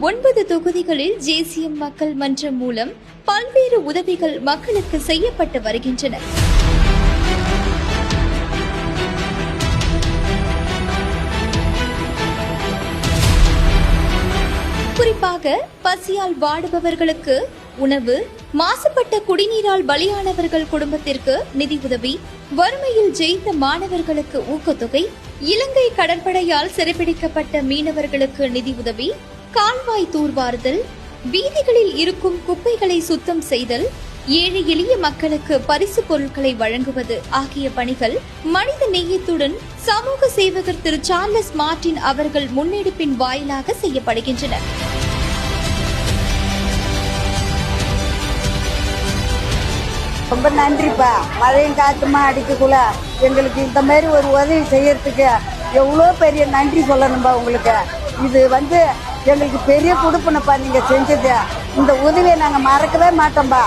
9 தொகுதிகளில் ஜேசிஎம் மக்கள் மன்றம் மூலம் பல்வேறு உதவிகள் மக்களுக்கு செய்யப்பட்டு வருகின்றன. குறிப்பாக பசியால் வாடுபவர்களுக்கு உணவு, மாசுபட்ட குடிநீரால் பலியானவர்கள் குடும்பத்திற்கு நிதியுதவி, வறுமையில் ஜெயித்த மாணவர்களுக்கு ஊக்கத்தொகை, இலங்கை கடற்படையால் சிறைபிடிக்கப்பட்ட மீனவர்களுக்கு நிதியுதவி, கால்வாய் தூர்வாறுதல், வீதிகளில் இருக்கும் குப்பைகளை சுத்தம் செய்தல், ஏழை எளிய மக்களுக்கு பரிசு பொருட்களை வழங்குவது ஆகிய பணிகள் மனித நேயத்துடன் சமூக சேவகர் திரு சார்லஸ் மார்டின் அவர்கள் முன்னெடுப்பின் வாயிலாக செய்யப்படுகின்றன. ரொம்ப நன்றிப்பா. மழையும் காத்துமா அடிக்கக்குள்ள எங்களுக்கு இந்த மாதிரி ஒரு உதவி செய்யறதுக்கு எவ்வளோ பெரிய நன்றி சொல்லணும்பா உங்களுக்கு. இது எங்களுக்கு பெரிய கொடுப்பனப்பா நீங்க செஞ்சது. இந்த உதவியை நாங்கள் மறக்கவே மாட்டோம்பா.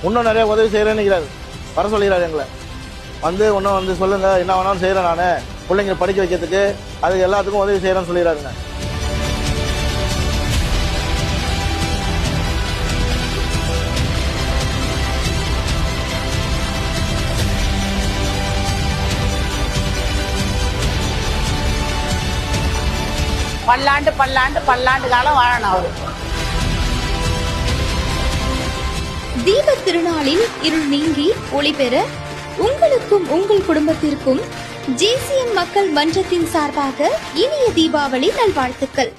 இன்னும் நிறைய உதவி செய்கிறேன்னு வர சொல்லிக்கிறார். எங்களை இன்னும் சொல்லுங்க, என்ன வேணாலும் செய்கிறேன், நான் பிள்ளைங்க படிக்க வைக்கிறதுக்கு அதுக்கு எல்லாத்துக்கும் உதவி செய்கிறேன்னு சொல்லிடுறாருங்க. பல்லாண்டு பல்லாண்டு பல்லாண்டு காலம் வாழணும் அவரு. தீப திருநாளில் இருள் நீங்கி ஒளி பெற உங்களுக்கும் உங்கள் குடும்பத்திற்கும் ஜேசிஎம் மக்கள் மன்றத்தின் சார்பாக இனிய தீபாவளி நல்வாழ்த்துக்கள்.